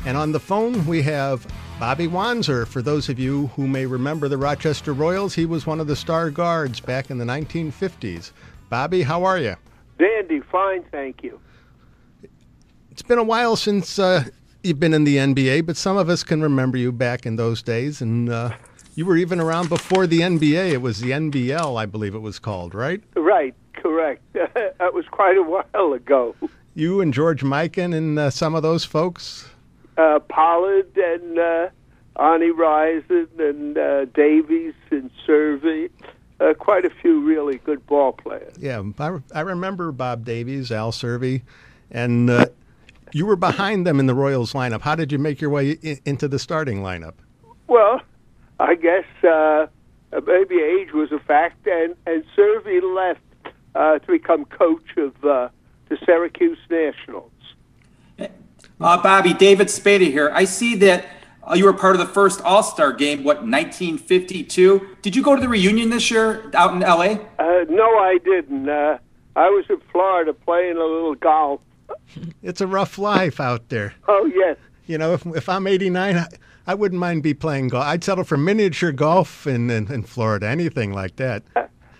And on the phone, we have Bobby Wanzer. For those of you who may remember the Rochester Royals, he was one of the star guards back in the 1950s. Bobby, how are you? Dandy, fine, thank you. It's been a while since you've been in the NBA, but some of us can remember you back in those days. And you were even around before the NBA. It was the NBL, I believe it was called, right? Right, correct. That was quite a while ago. You and George Mikan and some of those folks? Pollard and Arnie Rison and Davies and Servey. Quite a few really good ball players. Yeah, I remember Bob Davies, Al Servey, and you were behind them in the Royals lineup. How did you make your way into the starting lineup? Well, I guess maybe age was a fact, and Servey left to become coach of the Syracuse Nationals. Bobby, David Spada here. I see that you were part of the first All-Star game, 1952? Did you go to the reunion this year out in L.A.? No, I didn't. I was in Florida playing a little golf. It's a rough life out there. Oh, yes. You know, if I'm 89, I wouldn't mind playing golf. I'd settle for miniature golf in Florida, anything like that.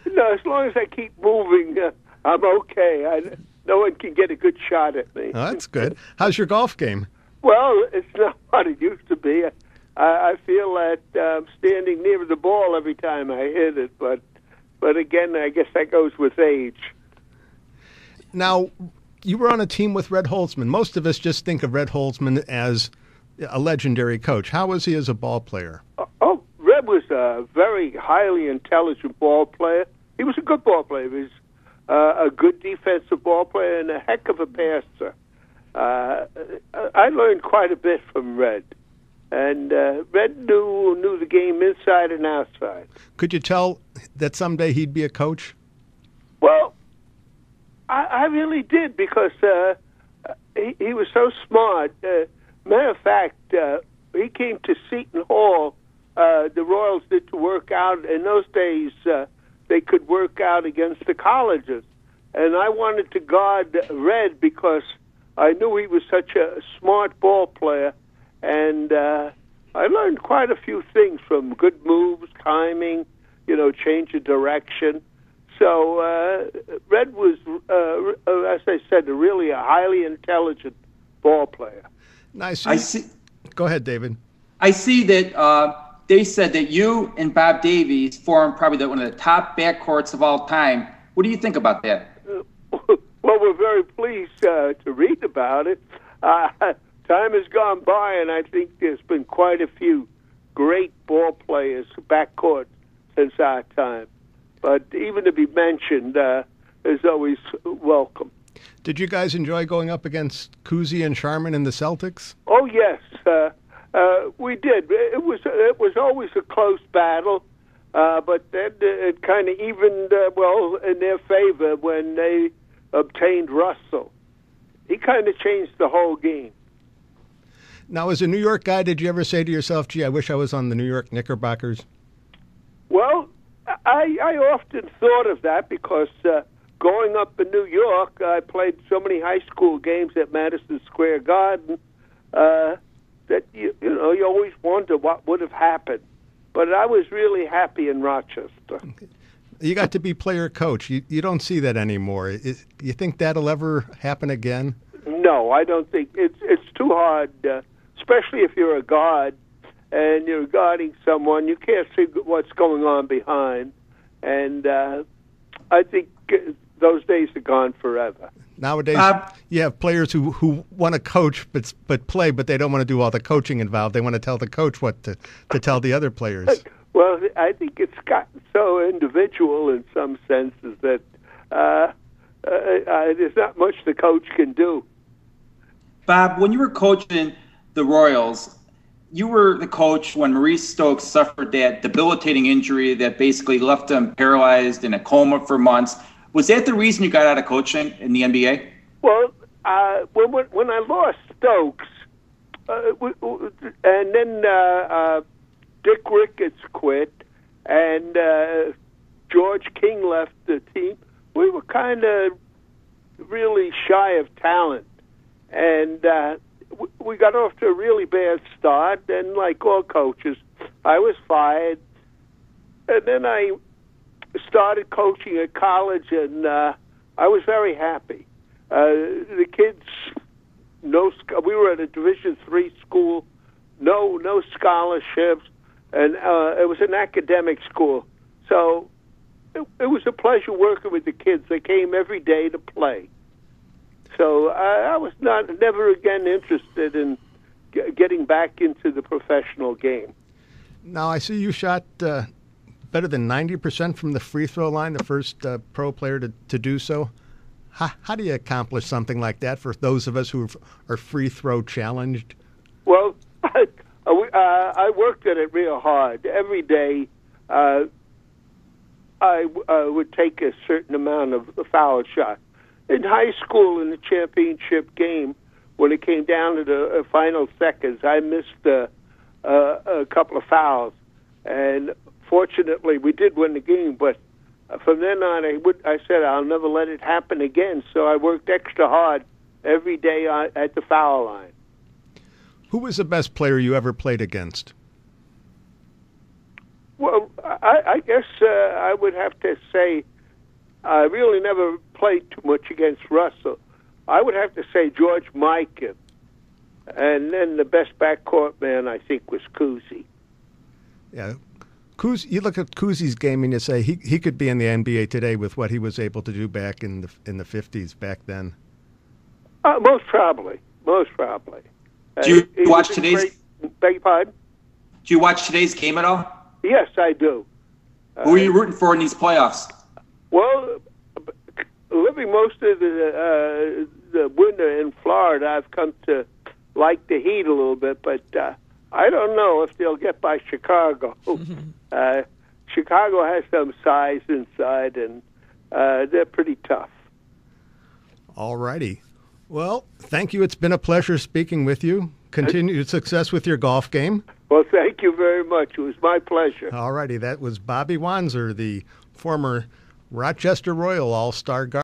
No, as long as I keep moving, I'm okay. No one can get a good shot at me. Oh, that's good. How's your golf game? Well, it's not what it used to be. I feel that I'm standing near the ball every time I hit it, but again, I guess that goes with age. Now, you were on a team with Red Holzman. Most of us just think of Red Holzman as a legendary coach. How was he as a ball player? Oh, Red was a very highly intelligent ball player. He was a good ball player. He was a good defensive ball player and a heck of a passer. I learned quite a bit from Red, and Red knew the game inside and outside. Could you tell that someday he'd be a coach? Well, I really did, because he was so smart. Matter of fact, he came to Seton Hall. The Royals did to work out. In those days, they could work out against the colleges. And I wanted to guard Red because I knew he was such a smart ball player. And I learned quite a few things, from good moves, timing, change of direction. So Red was, as I said, really a highly intelligent ball player. Nice. I see. Go ahead, David. I see that they said that you and Bob Davies formed probably one of the top backcourts of all time. What do you think about that? Well, we're very pleased to read about it. Time has gone by, and I think there's been quite a few great ball players backcourt since our time. But even to be mentioned is always welcome. Did you guys enjoy going up against Cousy and Sharman in the Celtics? Oh, yes. We did. It was always a close battle, but then it kind of evened in their favor when they obtained Russell. He kind of changed the whole game. Now, as a New York guy, did you ever say to yourself, gee, I wish I was on the New York Knickerbockers? Well, I often thought of that, because growing up in New York, I played so many high school games at Madison Square Garden that you always wonder what would have happened. But I was really happy in Rochester. You got to be player-coach. You don't see that anymore. You think that'll ever happen again? No, I don't think. It's too hard, especially if you're a guard and you're guarding someone. You can't see what's going on behind. And I think those days are gone forever. Nowadays, you have players who want to coach but play, but they don't want to do all the coaching involved. They want to tell the coach what to tell the other players. Well, I think it's gotten so individual in some senses that there's not much the coach can do. Bob, when you were coaching the Royals, you were the coach when Maurice Stokes suffered that debilitating injury that basically left him paralyzed in a coma for months. Was that the reason you got out of coaching in the NBA? Well, when I lost Stokes, and then Dick Ricketts quit, and George King left the team, we were kind of really shy of talent. And we got off to a really bad start, and like all coaches, I was fired. And then I started coaching at college, and I was very happy. The kids, we were at a Division III school, no scholarships, and it was an academic school. So it was a pleasure working with the kids. They came every day to play. So I was never again interested in getting back into the professional game. Now, I see you shot better than 90% from the free throw line, the first pro player to do so. How do you accomplish something like that for those of us who are free throw challenged? Well, I worked at it real hard. Every day I would take a certain amount of foul shots. In high school, in the championship game, when it came down to the final seconds, I missed a couple of fouls. And fortunately, we did win the game, but from then on, I said I'll never let it happen again. So I worked extra hard every day at the foul line. Who was the best player you ever played against? Well, I guess I would have to say I really never played too much against Russell. I would have to say George Mikan. And then the best backcourt man, I think, was Cousy. Yeah. You look at Cousy's game and you say he could be in the NBA today with what he was able to do back in the 50s back then. Most probably. Do you watch today's? Beg your pardon? Do you watch today's game at all? Yes, I do. Who are you rooting for in these playoffs? Well, living most of the winter in Florida, I've come to like the Heat a little bit, but I don't know if they'll get by Chicago. Chicago has some size inside, and they're pretty tough. All righty. Well, thank you. It's been a pleasure speaking with you. Continued success with your golf game. Well, thank you very much. It was my pleasure. All righty. That was Bobby Wanzer, the former Rochester Royal All-Star guard.